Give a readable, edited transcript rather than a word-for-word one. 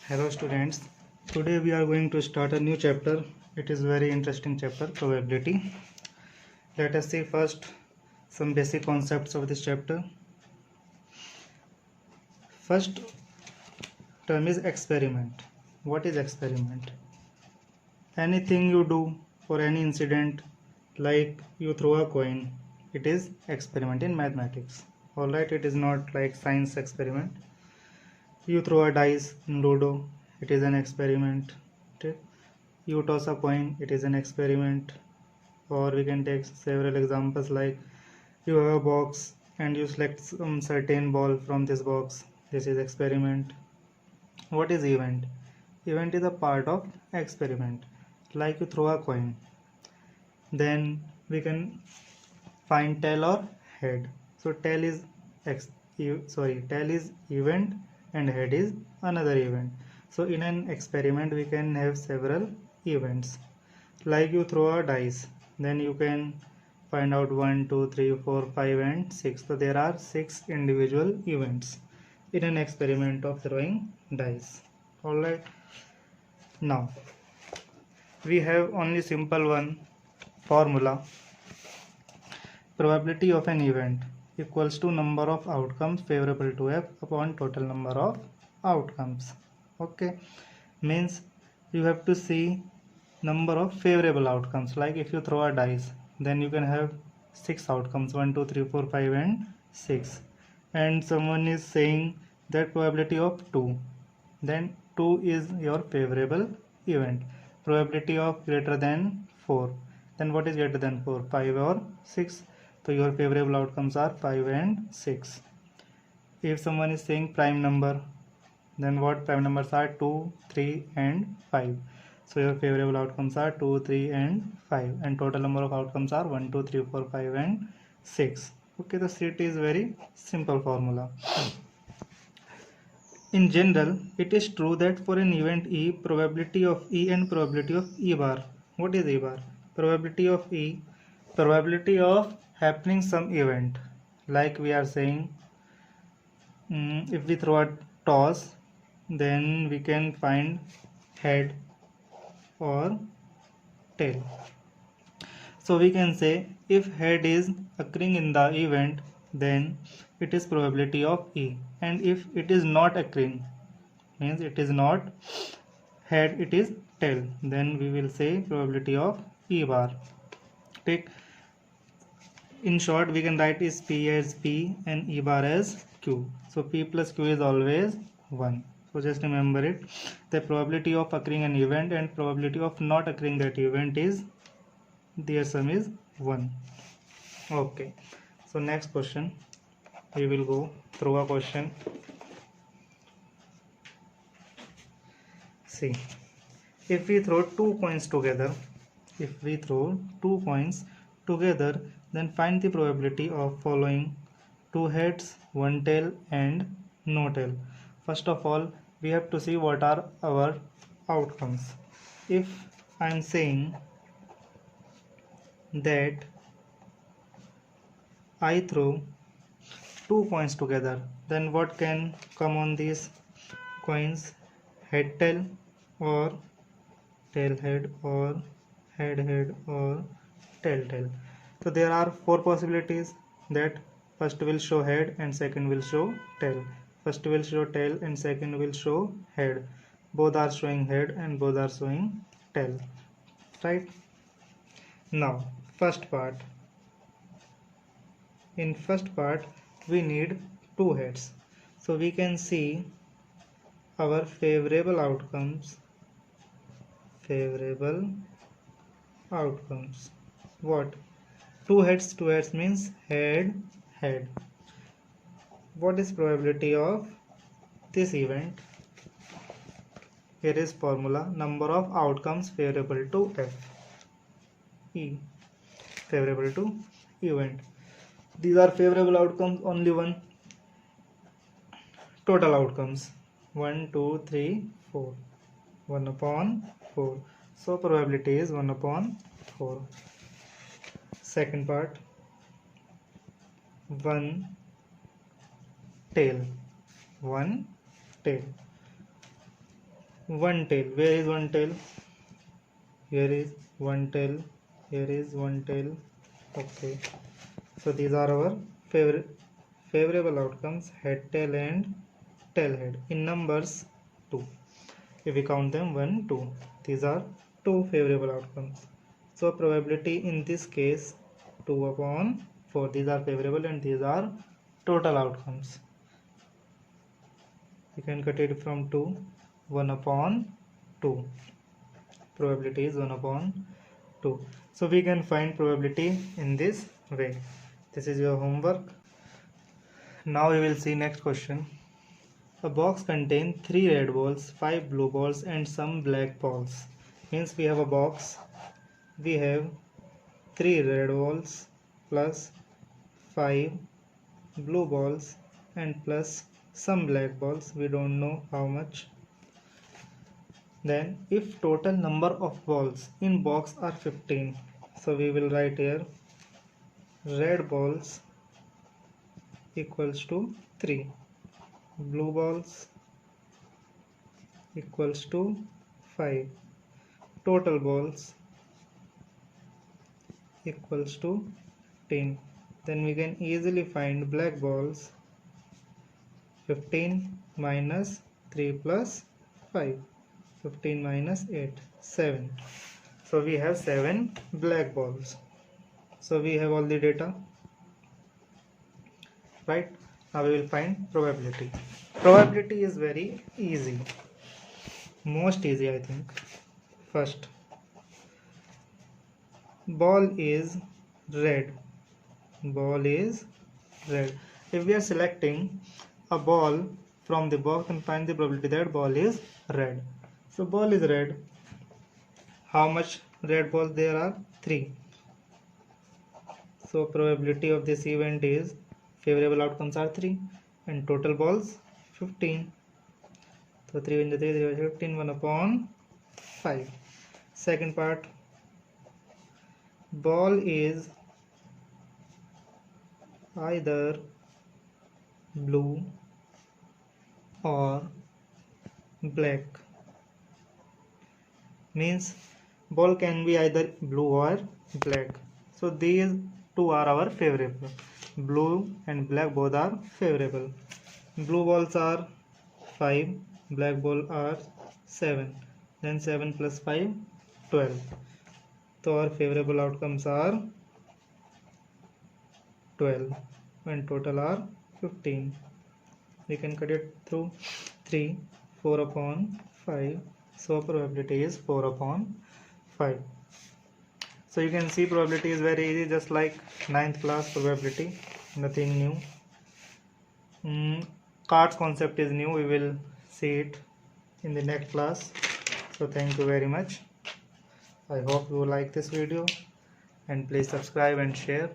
Hello students, today we are going to start a new chapter. It is very interesting chapter, probability. Let us see first some basic concepts of this chapter. First term is experiment. What is experiment? Anything you do for any incident, like you throw a coin, it is experiment in mathematics. Alright, it is not like science experiment. You throw a dice in Ludo, it is an experiment. Okay? You toss a coin, it is an experiment. Or we can take several examples like you have a box and you select some certain ball from this box. This is experiment. What is event? Event is a part of experiment. Like you throw a coin. Then we can find tail or head. So tail is tail is event and head is another event. So in an experiment we can have several events. Like you throw a dice, then you can find out 1 2 3 4 5 and 6. So there are 6 individual events in an experiment of throwing dice. Alright, now we have only simple one formula. Probability of an event equals to number of outcomes favorable to f upon total number of outcomes. Okay, means you have to see number of favorable outcomes. Like if you throw a dice, then you can have 6 outcomes, 1 2 3 4 5 and 6, and someone is saying that probability of 2, then 2 is your favorable event. Probability of greater than 4, then what is greater than 4, 5 or 6? So your favorable outcomes are 5 and 6. If someone is saying prime number, then what prime numbers are 2 3 and 5? So your favorable outcomes are 2 3 and 5, and total number of outcomes are 1 2 3 4 5 and 6. Okay, the CT is very simple formula. In general, it is true that for an event E, probability of E and probability of E bar. What is E bar? Probability of E, probability of happening some event. Like we are saying, if we throw a toss, then we can find head or tail. So we can say if head is occurring in the event, then it is probability of E, and if it is not occurring, means it is not head, it is tail, then we will say probability of E bar. Take, in short, we can write is P as P and E bar as Q. So P plus Q is always 1. So just remember it. The probability of occurring an event and probability of not occurring that event is, their sum is 1. Okay. So next question, we will go through a question. See, if we throw two coins together, then find the probability of following: two heads, one tail and no tail. First of all, we have to see what are our outcomes. If I am saying that I throw two coins together, then what can come on these coins? Head tail, or tail head, or head head, or tail tail. So there are four possibilities, that first will show head and second will show tail. First will show tail and second will show head. Both are showing head and both are showing tail. Right? Now, first part. In first part, we need two heads. So we can see our favorable outcomes. What? Two heads means head head. What is probability of this event? Here is formula: number of outcomes favorable to F. E, favorable to event. These are favorable outcomes, only one. Total outcomes 1 2 3 4, 1 upon 4. So probability is 1 upon 4. Second part, 1 tail. one tail. Where is one tail? Here is one tail. Here is one tail. Okay. So these are our favorable outcomes: head, tail, and tail head. In numbers 2. If we count them 1, 2. These are 2 favorable outcomes. So probability in this case 2/4. These are favorable and these are total outcomes. You can cut it from 2. 1/2. Probability is 1/2. So we can find probability in this way. This is your homework. Now we will see next question. A box contains 3 red balls, 5 blue balls, and some black balls. Means we have a box. We have 3 red balls plus 5 blue balls and plus some black balls. We don't know how much. Then if total number of balls in box are 15, so we will write here red balls equals to 3, blue balls equals to 5, total balls equals to 10. Then we can easily find black balls. 15 minus 3 plus 5. 15 minus 8, 7. So we have 7 black balls. So we have all the data. Right? Now we will find probability. Probability is very easy. Most easy, I think. First, ball is red. Ball is red. If we are selecting a ball from the box and find the probability that ball is red. So ball is red. How much red balls there are? 3. So probability of this event is favorable outcomes are 3 and total balls 15. So 3 into 3 is 15, 1/5. Second part, ball is either blue or black. Means ball can be either blue or black. So these two are our favorable. Blue and black both are favorable. Blue balls are 5, black ball are 7. Then 7 plus 5, 12. So our favorable outcomes are 12 and total are 15. We can cut it through 3, 4/5. So probability is 4/5. So you can see probability is very easy, just like 9th class probability, nothing new. Cards concept is new. We will see it in the next class. So thank you very much. I hope you like this video and please subscribe and share.